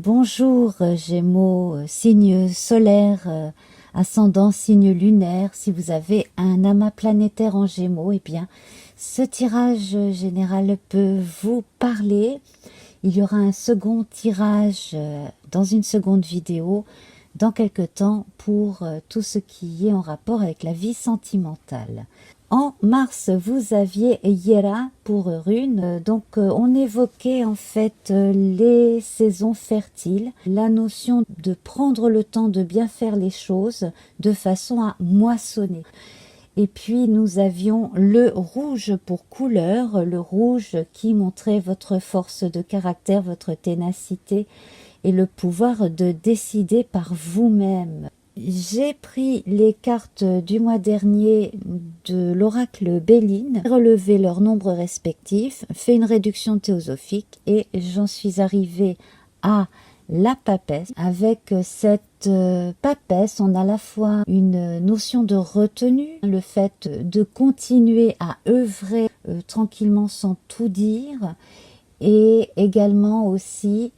bonjour Gémeaux, signe solaire, ascendant signe lunaire. Si vous avez un amas planétaire en Gémeaux, eh bien ce tirage général peut vous parler. Il y aura un second tirage dans une seconde vidéo dans quelque temps pour tout ce qui est en rapport avec la vie sentimentale. En mars, vous aviez Hiera pour rune, donc on évoquait en fait les saisons fertiles, la notion de prendre le temps de bien faire les choses de façon à moissonner. Et puis nous avions le rouge pour couleur, le rouge qui montrait votre force de caractère, votre ténacité et le pouvoir de décider par vous-même. J'ai pris les cartes du mois dernier de l'oracle Béline, relevé leurs nombres respectifs, fait une réduction théosophique et j'en suis arrivée à la papesse. Avec cette papesse, on a à la fois une notion de retenue, le fait de continuer à œuvrer tranquillement sans tout dire, et également aussi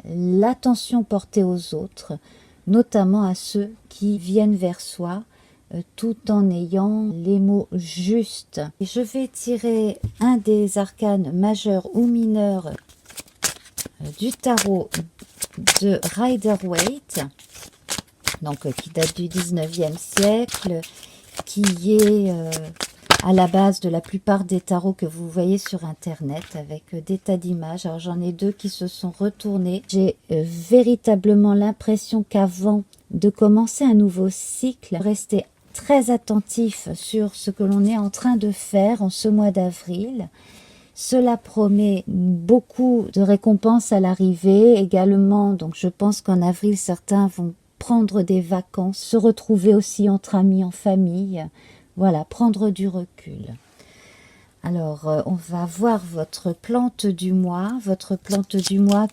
l'attention portée aux autres, notamment à ceux qui viennent vers soi, tout en ayant les mots justes. Et je vais tirer un des arcanes majeurs ou mineurs du tarot de Rider-Waite, donc qui date du 19e siècle, qui est à la base de la plupart des tarots que vous voyez sur internet avec des tas d'images. Alors j'en ai deux qui se sont retournés. J'ai véritablement l'impression qu'avant de commencer un nouveau cycle, rester très attentif sur ce que l'on est en train de faire en ce mois d'avril. Cela promet beaucoup de récompenses à l'arrivée également. Donc je pense qu'en avril, certains vont prendre des vacances, se retrouver aussi entre amis, en famille. Voilà, prendre du recul. Alors, on va voir votre plante du mois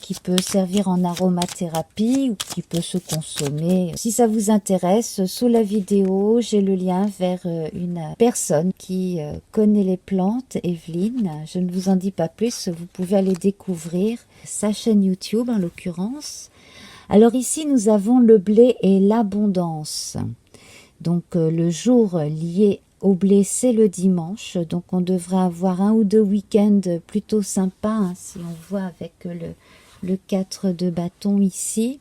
qui peut servir en aromathérapie ou qui peut se consommer. Si ça vous intéresse, sous la vidéo, j'ai le lien vers une personne qui connaît les plantes, Evelyne. Je ne vous en dis pas plus, vous pouvez aller découvrir sa chaîne YouTube en l'occurrence. Alors ici, nous avons le blé et l'abondance. Donc le jour lié au blé, c'est le dimanche. Donc on devrait avoir un ou deux week-ends plutôt sympas, hein, si on voit avec le 4 de bâton ici.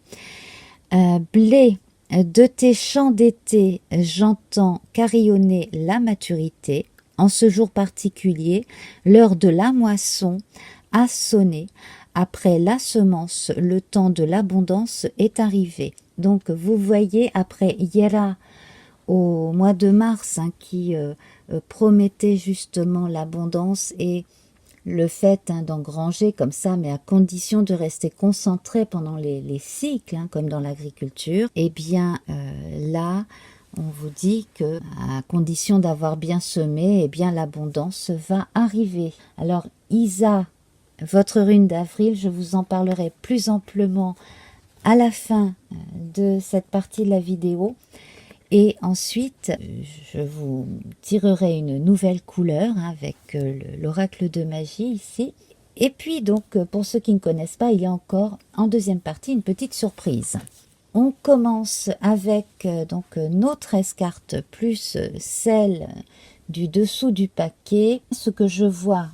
Blé, de tes champs d'été, j'entends carillonner la maturité. En ce jour particulier, l'heure de la moisson a sonné. Après la semence, le temps de l'abondance est arrivé. Donc vous voyez, après Hiera, au mois de mars, hein, qui promettait justement l'abondance et le fait d'engranger comme ça, mais à condition de rester concentré pendant les cycles, hein, comme dans l'agriculture, eh bien là, on vous dit que à condition d'avoir bien semé, eh bien l'abondance va arriver. Alors Isa, votre rune d'avril, je vous en parlerai plus amplement à la fin de cette partie de la vidéo. Et ensuite, je vous tirerai une nouvelle couleur avec l'oracle de magie ici. Et puis donc, pour ceux qui ne connaissent pas, il y a encore en deuxième partie une petite surprise. On commence avec donc nos 13 cartes plus celle du dessous du paquet. Ce que je vois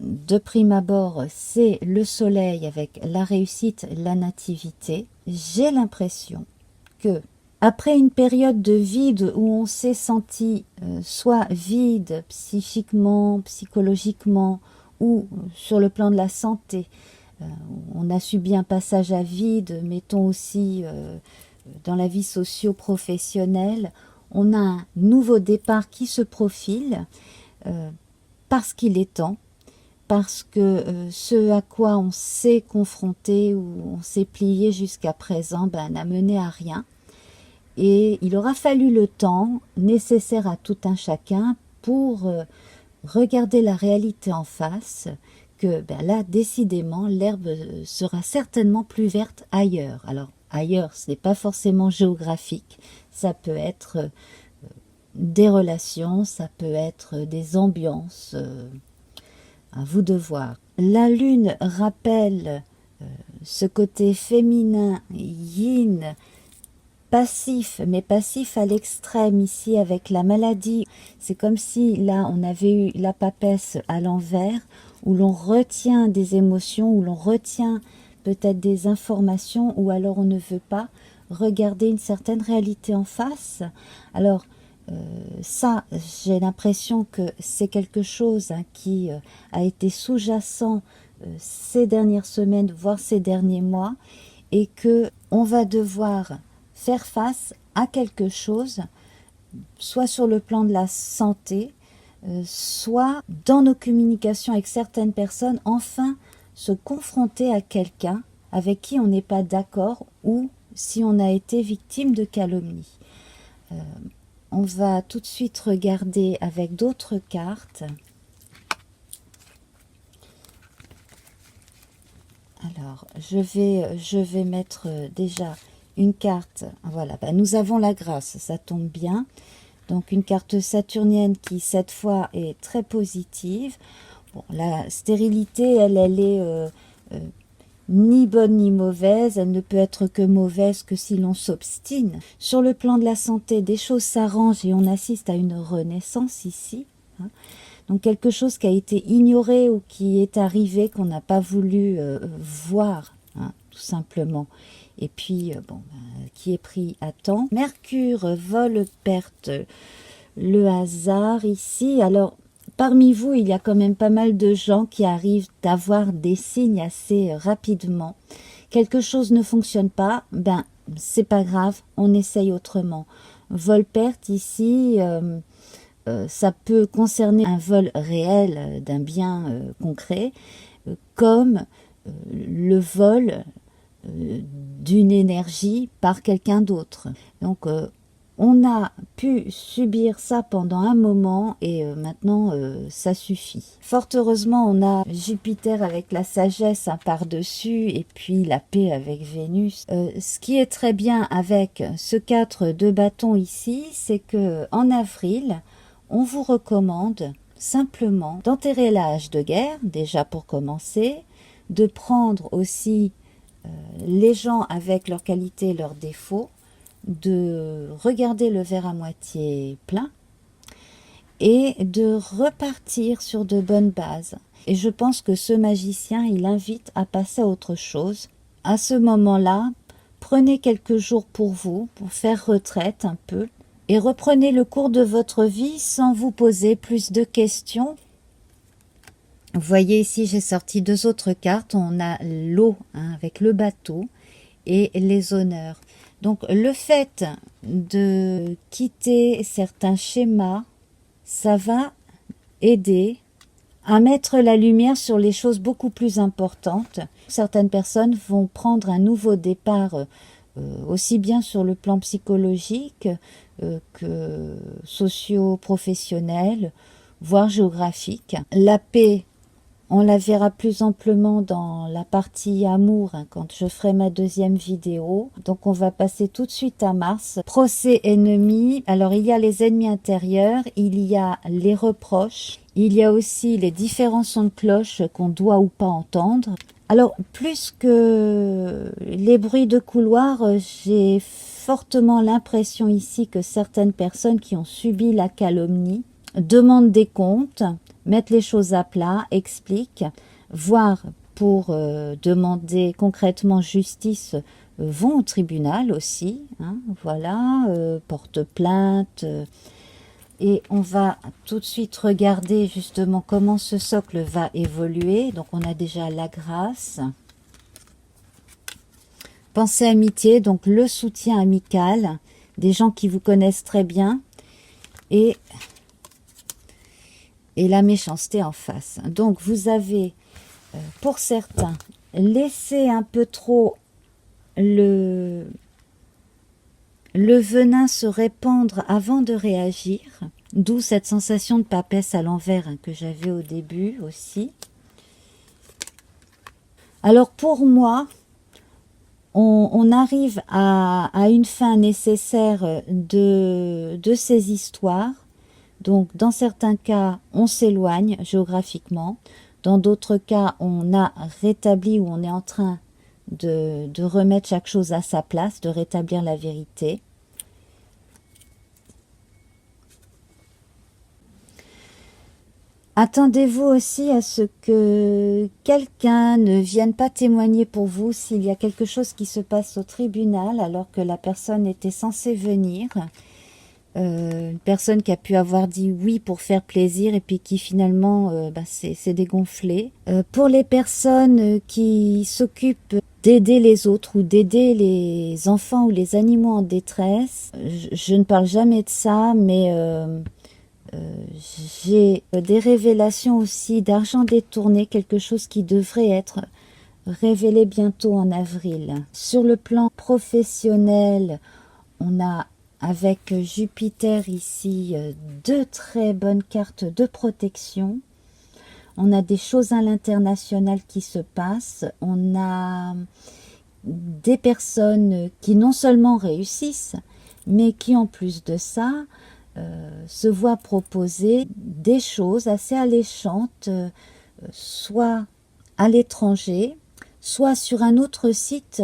de prime abord, c'est le soleil avec la réussite, la nativité. J'ai l'impression que après une période de vide où on s'est senti soit vide psychiquement, psychologiquement ou sur le plan de la santé, on a subi un passage à vide, mettons aussi dans la vie socio-professionnelle, on a un nouveau départ qui se profile parce qu'il est temps, parce que ce à quoi on s'est confronté ou on s'est plié jusqu'à présent n'a mené à rien. Et il aura fallu le temps nécessaire à tout un chacun pour regarder la réalité en face, que là, décidément, l'herbe sera certainement plus verte ailleurs. Alors, ailleurs, ce n'est pas forcément géographique, ça peut être des relations, ça peut être des ambiances, à vous de voir. La lune rappelle ce côté féminin, yin, passif, mais passif à l'extrême ici avec la maladie. C'est comme si là on avait eu la papesse à l'envers, où l'on retient des émotions, où l'on retient peut-être des informations, ou alors on ne veut pas regarder une certaine réalité en face. Alors ça, j'ai l'impression que c'est quelque chose qui a été sous-jacent ces dernières semaines, voire ces derniers mois, et que on va devoir faire face à quelque chose, soit sur le plan de la santé, soit dans nos communications avec certaines personnes, enfin se confronter à quelqu'un avec qui on n'est pas d'accord ou si on a été victime de calomnie. On va tout de suite regarder avec d'autres cartes. Alors, je vais mettre déjà une carte. Voilà, nous avons la grâce, ça tombe bien. Donc, une carte saturnienne qui, cette fois, est très positive. Bon, la stérilité, elle est ni bonne ni mauvaise, elle ne peut être que mauvaise que si l'on s'obstine. Sur le plan de la santé, des choses s'arrangent et on assiste à une renaissance ici. Donc quelque chose qui a été ignoré ou qui est arrivé, qu'on n'a pas voulu voir, tout simplement. Et puis, qui est pris à temps. Mercure, vol, perte, le hasard ici. Alors, parmi vous, il y a quand même pas mal de gens qui arrivent d'avoir des signes assez rapidement. Quelque chose ne fonctionne pas, c'est pas grave, on essaye autrement. Vol-perte ici, ça peut concerner un vol réel d'un bien concret, comme le vol d'une énergie par quelqu'un d'autre. Donc, on a pu subir ça pendant un moment et maintenant ça suffit. Fort heureusement, on a Jupiter avec la sagesse par-dessus et puis la paix avec Vénus. Ce qui est très bien avec ce 4 de bâton ici, c'est que en avril, on vous recommande simplement d'enterrer la hache de guerre, déjà pour commencer, de prendre aussi les gens avec leurs qualités et leurs défauts, de regarder le verre à moitié plein et de repartir sur de bonnes bases. Et je pense que ce magicien, il invite à passer à autre chose. À ce moment-là, prenez quelques jours pour vous, pour faire retraite un peu, et reprenez le cours de votre vie sans vous poser plus de questions. Vous voyez ici, j'ai sorti 2 autres cartes. On a l'eau avec le bateau et les honneurs. Donc le fait de quitter certains schémas, ça va aider à mettre la lumière sur les choses beaucoup plus importantes. Certaines personnes vont prendre un nouveau départ aussi bien sur le plan psychologique que socio-professionnel, voire géographique. La paix, on la verra plus amplement dans la partie amour, quand je ferai ma 2e vidéo. Donc on va passer tout de suite à Mars. Procès ennemis. Alors il y a les ennemis intérieurs, il y a les reproches, il y a aussi les différents sons de cloche qu'on doit ou pas entendre. Alors plus que les bruits de couloir, j'ai fortement l'impression ici que certaines personnes qui ont subi la calomnie demandent des comptes, mettre les choses à plat, explique, voire pour demander concrètement justice, vont au tribunal aussi, voilà, porte plainte. Et on va tout de suite regarder justement comment ce socle va évoluer. Donc on a déjà la grâce. Pensée amitié, donc le soutien amical, des gens qui vous connaissent très bien. Et la méchanceté en face. Donc vous avez, pour certains, laissé un peu trop le venin se répandre avant de réagir, d'où cette sensation de papesse à l'envers que j'avais au début aussi. Alors pour moi, on arrive à une fin nécessaire de ces histoires. Donc, dans certains cas, on s'éloigne géographiquement. Dans d'autres cas, on a rétabli ou on est en train de remettre chaque chose à sa place, de rétablir la vérité. Attendez-vous aussi à ce que quelqu'un ne vienne pas témoigner pour vous s'il y a quelque chose qui se passe au tribunal alors que la personne était censée venir. Une personne qui a pu avoir dit oui pour faire plaisir et puis qui finalement s'est dégonflée. Pour les personnes qui s'occupent d'aider les autres ou d'aider les enfants ou les animaux en détresse, je ne parle jamais de ça, mais j'ai des révélations aussi d'argent détourné, quelque chose qui devrait être révélé bientôt en avril. Sur le plan professionnel, on a avec Jupiter ici 2 très bonnes cartes de protection. On a des choses à l'international qui se passent. On a des personnes qui non seulement réussissent, mais qui en plus de ça se voient proposer des choses assez alléchantes, soit à l'étranger, soit sur un autre site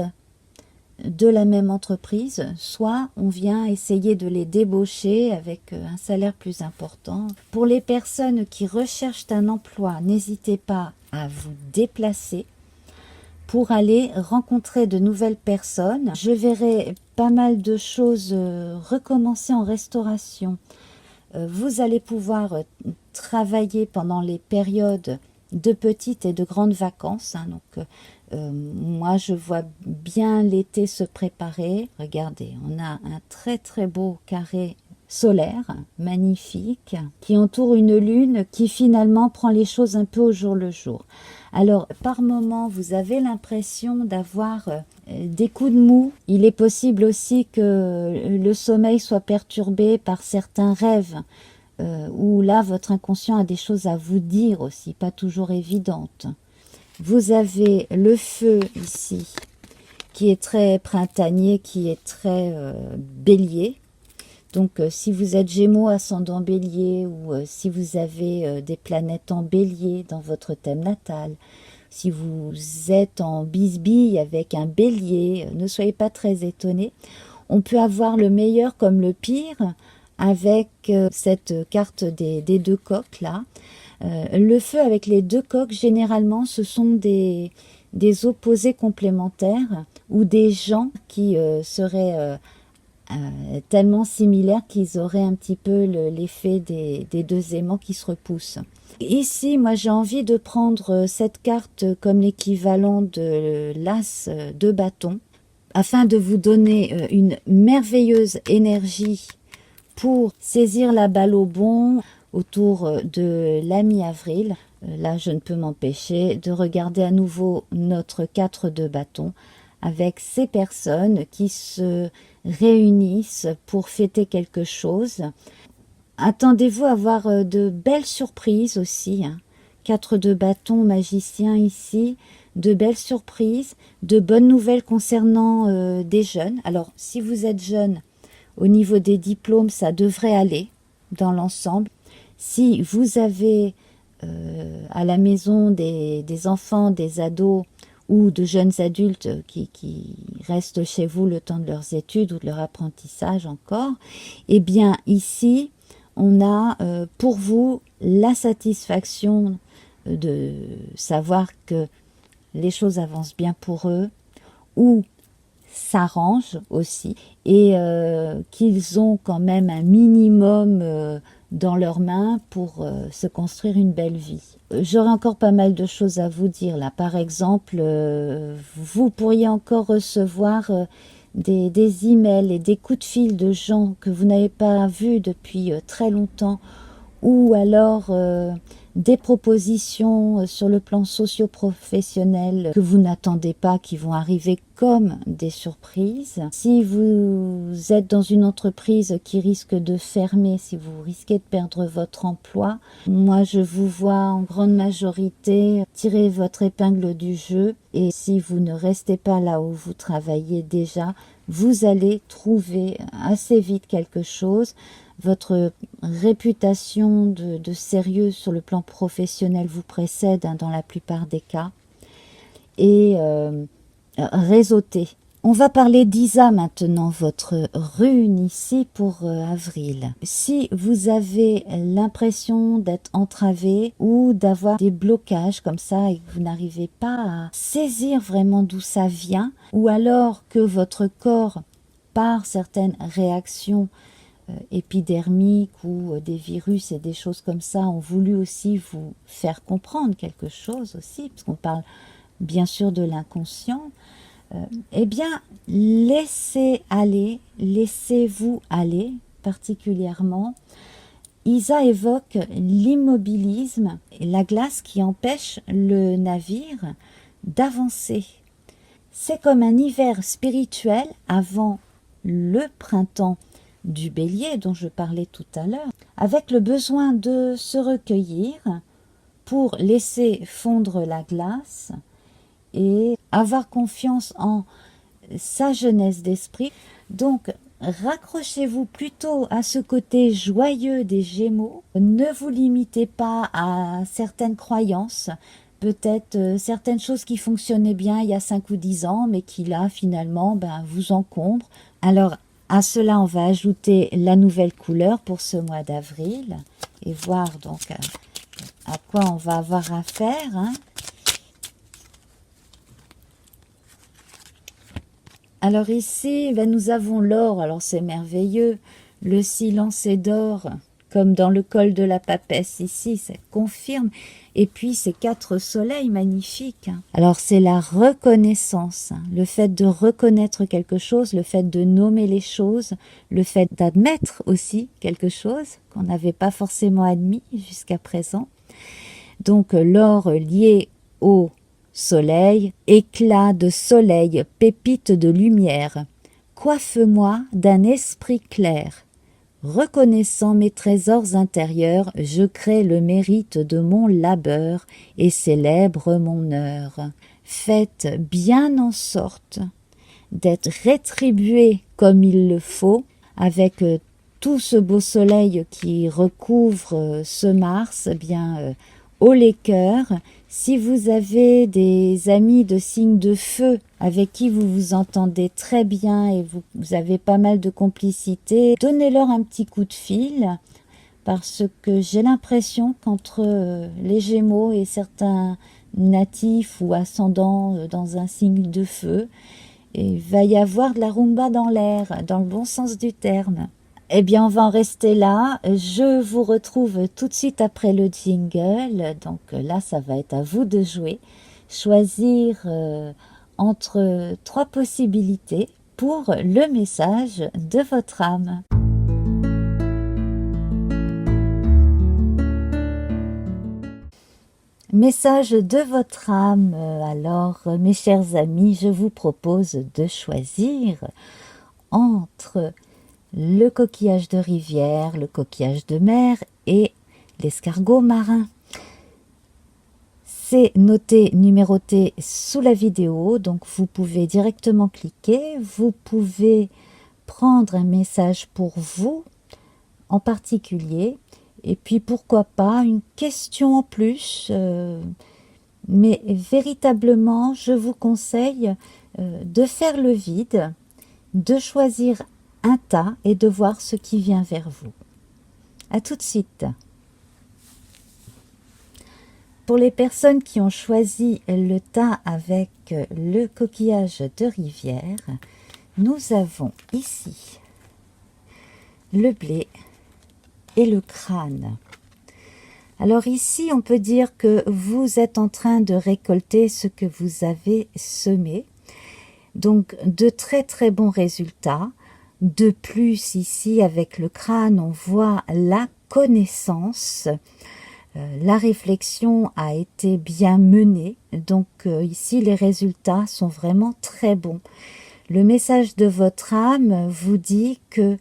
de la même entreprise, soit on vient essayer de les débaucher avec un salaire plus important. Pour les personnes qui recherchent un emploi, n'hésitez pas à vous déplacer pour aller rencontrer de nouvelles personnes. Je verrai pas mal de choses recommencer en restauration. Vous allez pouvoir travailler pendant les périodes de petites et de grandes vacances. Donc, moi, je vois bien l'été se préparer. Regardez, on a un très très beau carré solaire, magnifique, qui entoure une lune qui finalement prend les choses un peu au jour le jour. Alors, par moment, vous avez l'impression d'avoir des coups de mou. Il est possible aussi que le sommeil soit perturbé par certains rêves, où là, votre inconscient a des choses à vous dire aussi, pas toujours évidentes. Vous avez le feu ici, qui est très printanier, qui est très bélier. Donc, si vous êtes Gémeaux, ascendant Bélier, ou si vous avez des planètes en Bélier dans votre thème natal, si vous êtes en bisbille avec un Bélier, ne soyez pas très étonnés. On peut avoir le meilleur comme le pire avec cette carte des 2 coqs là. Le feu avec les 2 coqs, généralement, ce sont des opposés complémentaires ou des gens qui seraient tellement similaires qu'ils auraient un petit peu l'effet des 2 aimants qui se repoussent. Ici, moi j'ai envie de prendre cette carte comme l'équivalent de l'as de bâton, afin de vous donner une merveilleuse énergie pour saisir la balle au bond autour de la mi-avril. Là, je ne peux m'empêcher de regarder à nouveau notre 4 de bâton avec ces personnes qui se réunissent pour fêter quelque chose. Attendez-vous à avoir de belles surprises aussi. 4 de bâton, magicien ici, de belles surprises, de bonnes nouvelles concernant des jeunes. Alors, si vous êtes jeune, au niveau des diplômes, ça devrait aller dans l'ensemble. Si vous avez à la maison des enfants, des ados ou de jeunes adultes qui restent chez vous le temps de leurs études ou de leur apprentissage encore, eh bien ici, on a pour vous la satisfaction de savoir que les choses avancent bien pour eux, ou s'arrangent aussi, et qu'ils ont quand même un minimum dans leurs mains pour se construire une belle vie. J'aurais encore pas mal de choses à vous dire là. Par exemple, vous pourriez encore recevoir des emails et des coups de fil de gens que vous n'avez pas vus depuis très longtemps, ou alors des propositions sur le plan socio-professionnel que vous n'attendez pas, qui vont arriver comme des surprises. Si vous êtes dans une entreprise qui risque de fermer, si vous risquez de perdre votre emploi, moi je vous vois en grande majorité tirer votre épingle du jeu, et si vous ne restez pas là où vous travaillez déjà, vous allez trouver assez vite quelque chose. Votre réputation de sérieux sur le plan professionnel vous précède dans la plupart des cas. Et réseauter. On va parler d'Isa maintenant, votre rune ici pour avril. Si vous avez l'impression d'être entravé ou d'avoir des blocages comme ça et que vous n'arrivez pas à saisir vraiment d'où ça vient, ou alors que votre corps, par certaines réactions épidermiques ou des virus et des choses comme ça, ont voulu aussi vous faire comprendre quelque chose aussi, parce qu'on parle bien sûr de l'inconscient, eh bien, laissez aller, laissez-vous aller particulièrement. Isa évoque l'immobilisme et la glace qui empêche le navire d'avancer. C'est comme un hiver spirituel avant le printemps du Bélier dont je parlais tout à l'heure, avec le besoin de se recueillir pour laisser fondre la glace et avoir confiance en sa jeunesse d'esprit. Donc, raccrochez-vous plutôt à ce côté joyeux des Gémeaux. Ne vous limitez pas à certaines croyances, peut-être certaines choses qui fonctionnaient bien il y a 5 ou 10 ans, mais qui là, finalement, vous encombrent. Alors, à cela, on va ajouter la nouvelle couleur pour ce mois d'avril et voir donc à quoi on va avoir affaire, hein. Alors ici, nous avons l'or, alors c'est merveilleux, le silence est d'or, comme dans le col de la papesse ici, ça confirme, et puis ces 4 soleils magnifiques. Alors c'est la reconnaissance, le fait de reconnaître quelque chose, le fait de nommer les choses, le fait d'admettre aussi quelque chose qu'on n'avait pas forcément admis jusqu'à présent. Donc l'or lié au soleil, éclat de soleil, pépite de lumière, coiffe-moi d'un esprit clair. Reconnaissant mes trésors intérieurs, je crée le mérite de mon labeur et célèbre mon heure. Faites bien en sorte d'être rétribué comme il le faut, avec tout ce beau soleil qui recouvre ce Mars, haut les cœurs. Si vous avez des amis de signe de feu avec qui vous vous entendez très bien et vous avez pas mal de complicité, donnez-leur un petit coup de fil, parce que j'ai l'impression qu'entre les Gémeaux et certains natifs ou ascendants dans un signe de feu, il va y avoir de la rumba dans l'air, dans le bon sens du terme. Eh bien, on va en rester là. Je vous retrouve tout de suite après le jingle. Donc là, ça va être à vous de jouer. Choisir entre 3 possibilités pour le message de votre âme. Message de votre âme. Alors, mes chers amis, je vous propose de choisir entre le coquillage de rivière, le coquillage de mer et l'escargot marin. C'est noté, numéroté sous la vidéo, donc vous pouvez directement cliquer. Vous pouvez prendre un message pour vous en particulier, et puis pourquoi pas une question en plus, mais véritablement je vous conseille de faire le vide, de choisir un tas et de voir ce qui vient vers vous. À tout de suite. Pour les personnes qui ont choisi le tas avec le coquillage de rivière, nous avons ici le blé et le crâne. Alors ici, on peut dire que vous êtes en train de récolter ce que vous avez semé. Donc de très très bons résultats. De plus, ici, avec le crâne, on voit la connaissance. La réflexion a été bien menée. Donc ici, les résultats sont vraiment très bons. Le message de votre âme vous dit que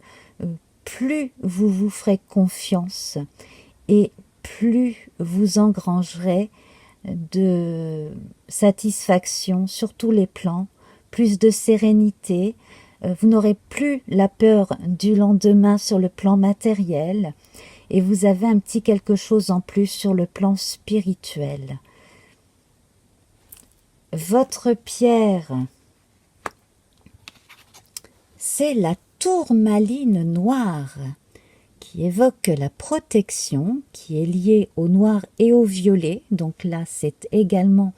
plus vous vous ferez confiance et plus vous engrangerez de satisfaction sur tous les plans, plus de sérénité. Vous n'aurez plus la peur du lendemain sur le plan matériel et vous avez un petit quelque chose en plus sur le plan spirituel. Votre pierre c'est la tourmaline noire, qui évoque la protection, qui est liée au noir et au violet. Donc là, c'est également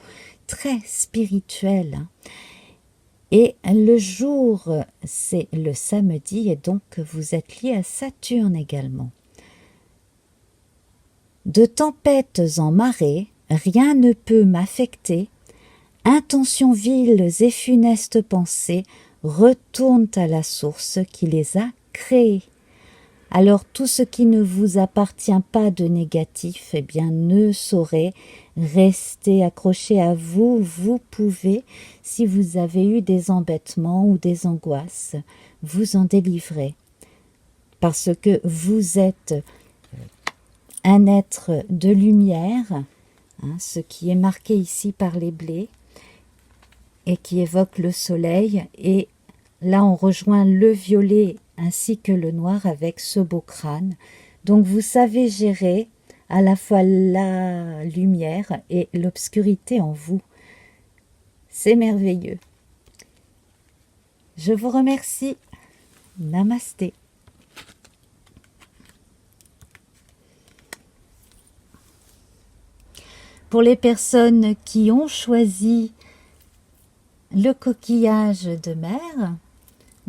très spirituel. Et le jour, c'est le samedi, et donc vous êtes lié à Saturne également. De tempêtes en marée, rien ne peut m'affecter. Intentions viles et funestes pensées retournent à la source qui les a créées. Alors tout ce qui ne vous appartient pas de négatif, eh bien ne saurait rester accroché à vous. Vous pouvez, si vous avez eu des embêtements ou des angoisses, vous en délivrer. Parce que vous êtes un être de lumière, ce qui est marqué ici par les blés, et qui évoque le soleil. Et là, on rejoint le violet ainsi que le noir avec ce beau crâne. Donc vous savez gérer à la fois la lumière et l'obscurité en vous. C'est merveilleux. Je vous remercie. Namasté. Pour les personnes qui ont choisi le coquillage de mer,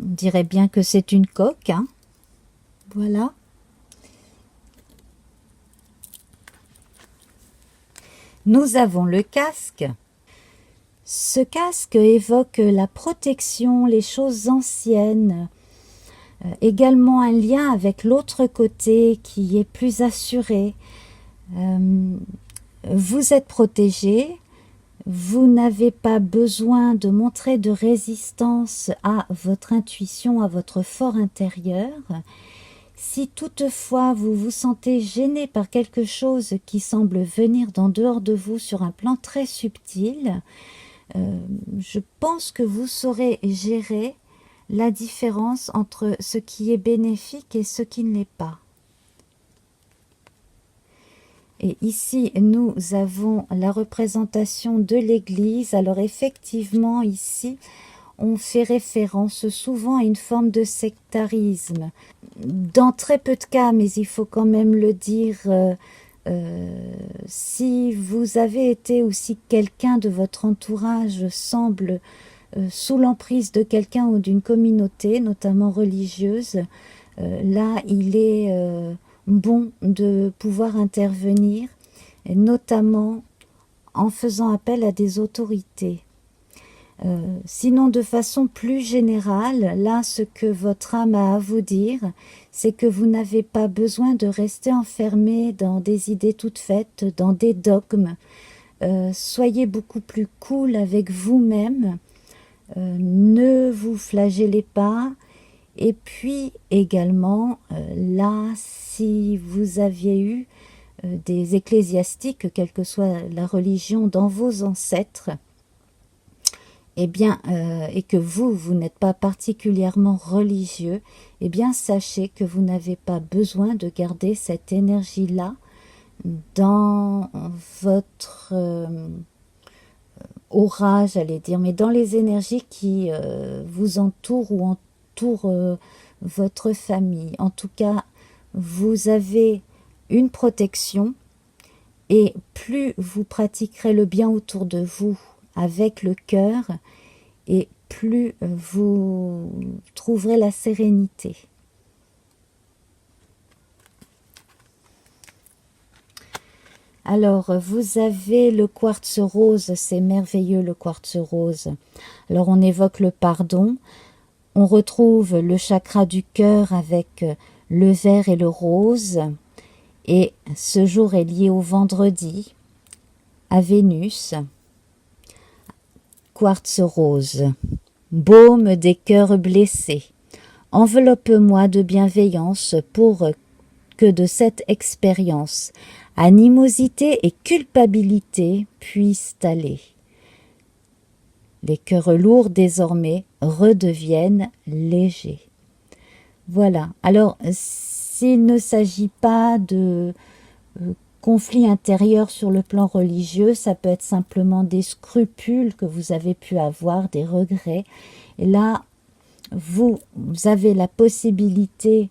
on dirait bien que c'est une coque, hein. Voilà. Nous avons le casque. Ce casque évoque la protection, les choses anciennes, également un lien avec l'autre côté qui est plus assuré. Vous êtes protégé, vous n'avez pas besoin de montrer de résistance à votre intuition, à votre fort intérieur. Si toutefois vous vous sentez gêné par quelque chose qui semble venir d'en dehors de vous sur un plan très subtil, je pense que vous saurez gérer la différence entre ce qui est bénéfique et ce qui ne l'est pas. Et ici, nous avons la représentation de l'Église. Alors effectivement, ici, on fait référence souvent à une forme de sectarisme. Dans très peu de cas, mais il faut quand même le dire, si vous avez été ou si quelqu'un de votre entourage semble sous l'emprise de quelqu'un ou d'une communauté, notamment religieuse, là, il est bon de pouvoir intervenir, et notamment en faisant appel à des autorités. Sinon, de façon plus générale, là, ce que votre âme a à vous dire, c'est que vous n'avez pas besoin de rester enfermé dans des idées toutes faites, dans des dogmes. Soyez beaucoup plus cool avec vous-même, ne vous flagellez pas. Et puis également, là, si vous aviez eu des ecclésiastiques, quelle que soit la religion, dans vos ancêtres, eh bien, et que vous n'êtes pas particulièrement religieux, eh bien, sachez que vous n'avez pas besoin de garder cette énergie-là dans votre aura, j'allais dire, mais dans les énergies qui vous entourent ou entourent votre famille. En tout cas, vous avez une protection, et plus vous pratiquerez le bien autour de vous avec le cœur, et plus vous trouverez la sérénité. Alors, vous avez le quartz rose, c'est merveilleux le quartz rose. Alors, on évoque le pardon, on retrouve le chakra du cœur avec le vert et le rose, et ce jour est lié au vendredi, à Vénus. Quartz rose, baume des cœurs blessés, enveloppe-moi de bienveillance pour que de cette expérience, animosité et culpabilité puissent aller. Les cœurs lourds désormais redeviennent légers. Voilà. Alors, s'il ne s'agit pas de conflit intérieur sur le plan religieux, ça peut être simplement des scrupules que vous avez pu avoir, des regrets. Et là, vous avez la possibilité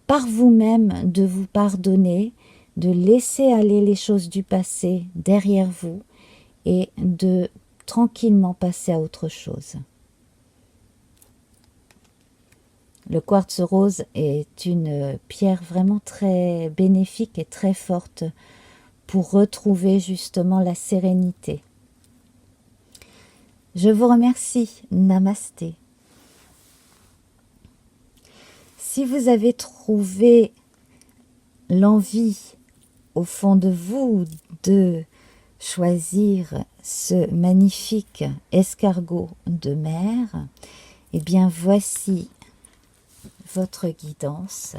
par vous-même de vous pardonner, de laisser aller les choses du passé derrière vous et de tranquillement passer à autre chose. Le quartz rose est une pierre vraiment très bénéfique et très forte pour retrouver justement la sérénité. Je vous remercie. Namasté. Si vous avez trouvé l'envie au fond de vous de choisir ce magnifique escargot de mer, eh bien voici votre guidance.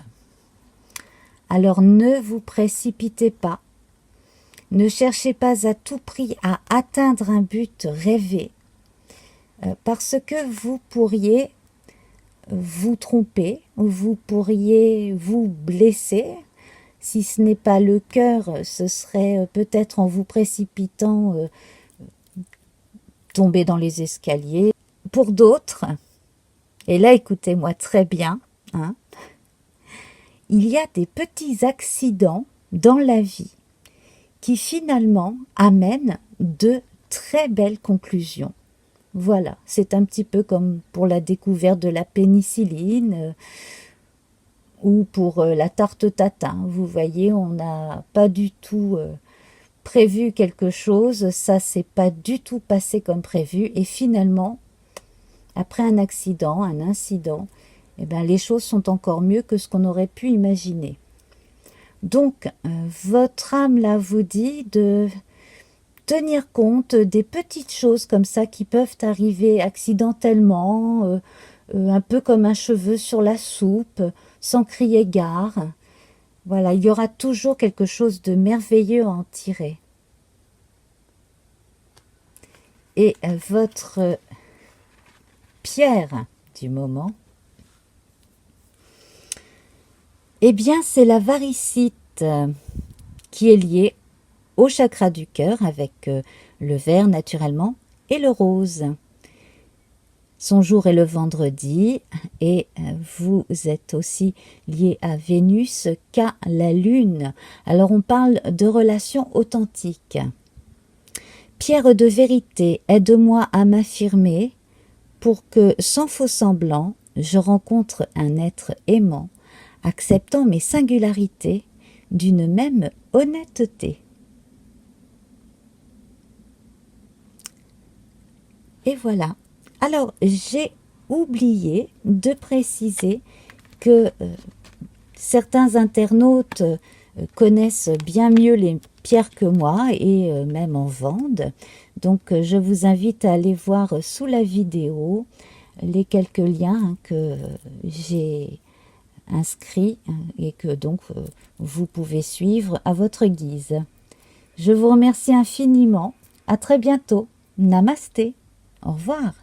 Alors ne vous précipitez pas, ne cherchez pas à tout prix à atteindre un but rêvé, parce que vous pourriez vous tromper, vous pourriez vous blesser. Si ce n'est pas le cœur, ce serait peut-être en vous précipitant tomber dans les escaliers. Pour d'autres, et là écoutez-moi très bien, hein, il y a des petits accidents dans la vie qui finalement amènent de très belles conclusions. Voilà, c'est un petit peu comme pour la découverte de la pénicilline ou pour la tarte tatin. Vous voyez, on n'a pas du tout prévu quelque chose, ça s'est pas du tout passé comme prévu et finalement, après un accident, un incident, eh bien, les choses sont encore mieux que ce qu'on aurait pu imaginer. Donc, votre âme là vous dit de tenir compte des petites choses comme ça qui peuvent arriver accidentellement, un peu comme un cheveu sur la soupe, sans crier gare. Voilà, il y aura toujours quelque chose de merveilleux à en tirer. Et votre pierre du moment, eh bien c'est la varicite qui est liée au chakra du cœur avec le vert naturellement et le rose. Son jour est le vendredi et vous êtes aussi lié à Vénus qu'à la Lune. Alors on parle de relations authentiques. Pierre de vérité, aide-moi à m'affirmer pour que, sans faux semblant, je rencontre un être aimant, acceptant mes singularités d'une même honnêteté. Et voilà. Alors, j'ai oublié de préciser que certains internautes connaissent bien mieux les pierres que moi et même en vendent. Donc, je vous invite à aller voir sous la vidéo les quelques liens que j'ai inscrits et que donc vous pouvez suivre à votre guise. Je vous remercie infiniment. À très bientôt. Namasté. Au revoir.